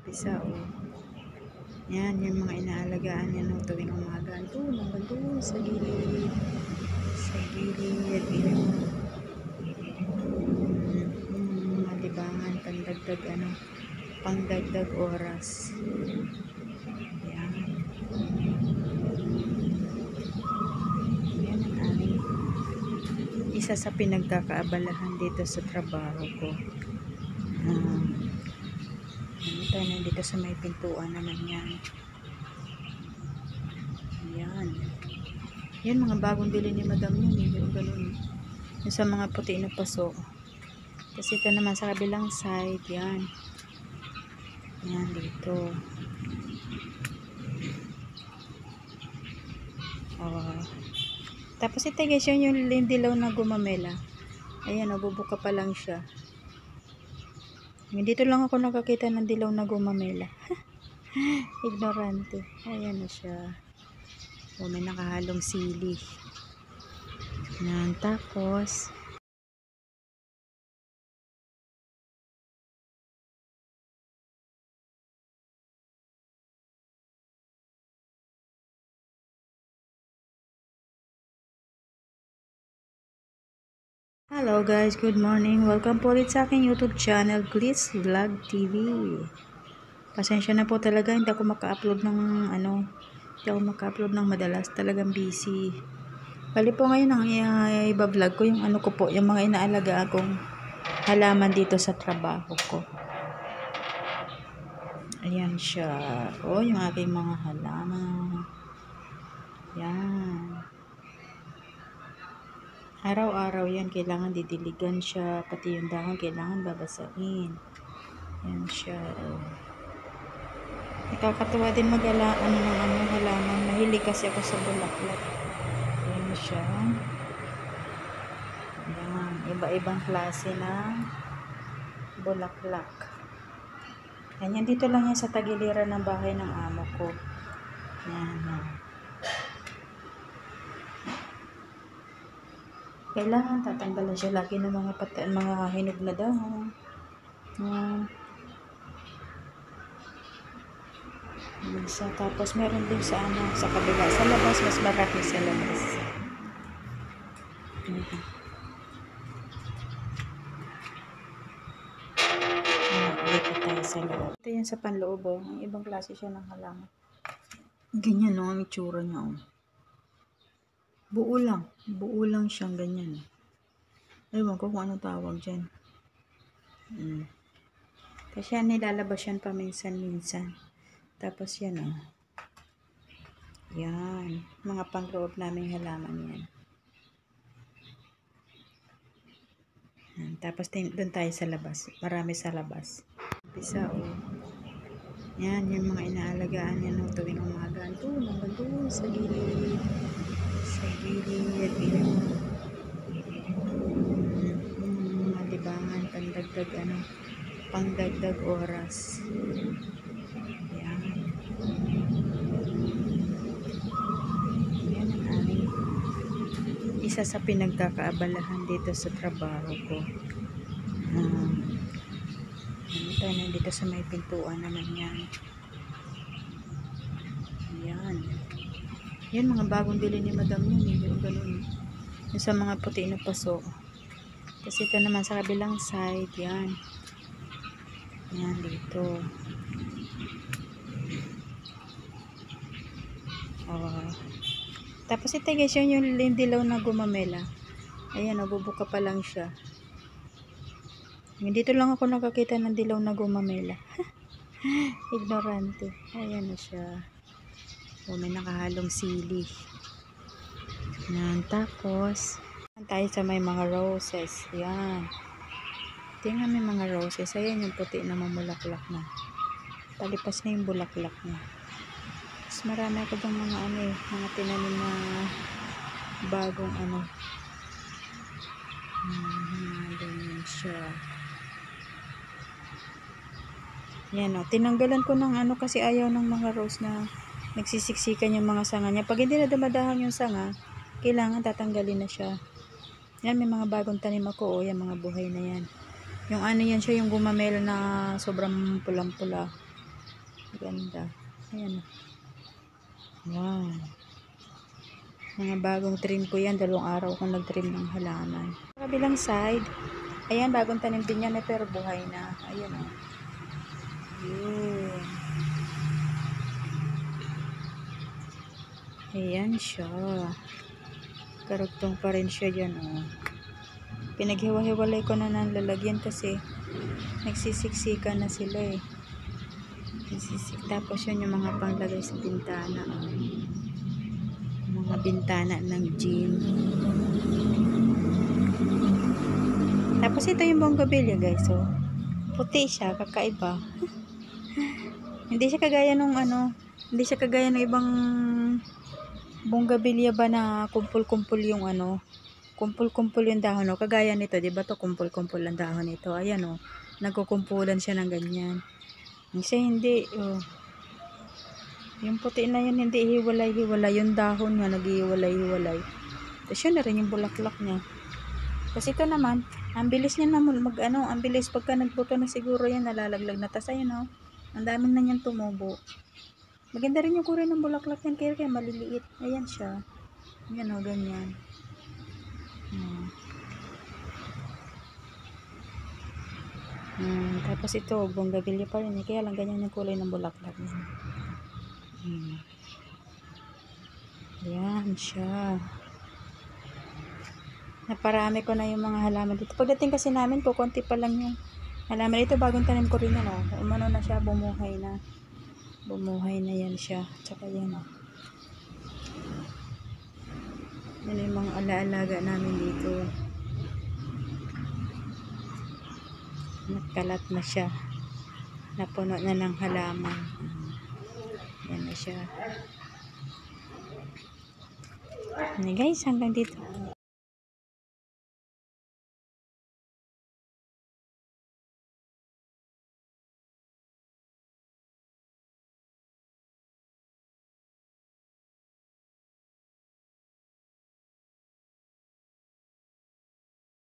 Isa, oh. Yan, yung mga inaalagaan niya no, tuwing umaga. Ito, hanggang doon sa gilid. Sa gilid. Yung mga libangan, pangdagdag oras. Yan. Yan ang aming isa sa pinagkakaabalahan dito sa trabaho ko. Tayo nandito sa may pintuan naman yan. Yan. Yan, mga bagong bili ni madam yun. Yung ganun. Yung sa mga puti na paso. Kasi ito naman sa kabilang side. Yan. Yan dito. Oh. Tapos ito guys, yung dilaw na gumamela. Ayan, nabubuka pa lang siya. Dito lang ako nakakita ng dilaw na gumamela. Ignorante. Ayan na siya. O, may nakahalong sili. Yan, tapos hello guys, good morning. Welcome po ulit sa aking YouTube channel, Glitz Vlog TV. Pasensya na po talaga, hindi ako maka-upload ng madalas. Talagang busy. Bali po ngayon ang i-vlog ko yung yung mga inaalagaan kong halaman dito sa trabaho ko. Ayan siya. O, yung aking mga halaman. Yan. Araw-araw yan, kailangan didiligan siya. Pati yung dahon, kailangan babasahin. Yan siya. Nakakatuwa din ng halaman. Mahilig kasi ako sa bulaklak. Yan siya. Yan. Iba-ibang klase ng bulaklak. Yan. Dito lang yan sa tagiliran ng bahay ng amo ko. Yan. Kailangan tatanggalan siya lagi ng mga hinog na dahon. Tapos meron din sa kabila. Sa labas, mas marami sa labas. Dito tayo sa loob. Ito yan sa panloob. Ang ibang klase siya ng halaman. Ganyan no, ang itsura niya. Buo lang siyang ganyan. Ewan ko kung ano tawag dyan. Kasi yan, nilalabas yan paminsan-minsan. Tapos yan yan. Mga pangloob naming halaman yan. Tapos doon tayo sa labas. Marami sa labas. Isa, oh. Yan, yung mga inaalagaan niya no, tuwing umaga. Ito, hanggang doon sa gilid. Sa gilid. Yung mga libangan, pangdagdag oras. Yan. Yan ang aming isa sa pinagkakaabalahan dito sa trabaho ko. Tayo nandito sa may pintuan naman yan. Yan. Yan, mga bagong bili ni madam yun. Yung ganun. Yung sa mga puti na paso. Kasi ito naman sa kabilang side. Yan. Yan dito. Oh. Tapos ito guys, yung dilaw na gumamela. Ayan, nabubuka pa lang siya. Dito lang ako nakakita ng dilaw na gumamela. Ignorante. Ayan na siya. O, may nakahalong sili. Yan, tapos tayo sa may mga roses. Yan. Tingnan may mga roses. Ayan yung puti na mamulaklak na. Palipas na yung bulaklak na. Tapos marami ako dong mga tinanim na bagong ganyan siya. Yan o. Tinanggalan ko ng kasi ayaw ng mga rose na nagsisiksikan yung mga sanga niya. Pag hindi na dumadahon yung sanga, kailangan tatanggalin na siya. Yan, may mga bagong tanim ako. O, yan, mga buhay na yan. Yung yan siya, yung gumamela na sobrang pulang-pula. Ganda. Ayan. Wow. Mga bagong trim ko yan. 2 araw akong nag-trim ng halaman. Sa kabilang side, ayan, bagong tanim din yan pero buhay na. Ayan o. Yun. Ayan siya. Karugtong pa rin siya dyan o. Pinaghiwa-hiwalay ko na ng lalagyan kasi nagsisiksikan na sila eh. Tapos yun yung mga panglagay sa bintana o. Mga bintana ng gym. Tapos ito yung bonggabilya guys. So, puti siya, kakaiba. Hindi siya kagaya nung hindi siya kagaya ng ibang bonggabilya ba na kumpul-kumpul yung kumpul-kumpul yung dahon. No? Kagaya nito, di ba to kumpul-kumpul ang dahon nito. Ayan o, nagkukumpulan siya ng ganyan. Kasi hindi, yung puti na yun, hindi hiwalay-hiwalay. Yung dahon nga, naghihiwalay-hiwalay. Tapos yun na rin yung bulaklak niya. Tapos ito naman, ang bilis niya na ang bilis pagka nagbuto na siguro yan, nalalaglag na. Tapos ayun o, ang daming na niyang tumubo. Maganda rin yung kulay ng bulaklak yan, kaya maliliit. Ayan siya. Ayan o, ganyan. Tapos ito, bonggabilya pa rin. Kaya lang ganyan yung kulay ng bulaklak niya. Ayan siya. Naparami ko na yung mga halaman dito. Pagdating kasi namin po, konti pa lang yung halaman. Ito, bagong tanim ko rin yan. Umano na siya, bumuhay na. Bumuhay na yan siya. Tsaka yan o. Yan yung mga alaalaga namin dito. Nagkalat na siya. Napuno na ng halaman. Yan na siya. Guys, hanggang dito.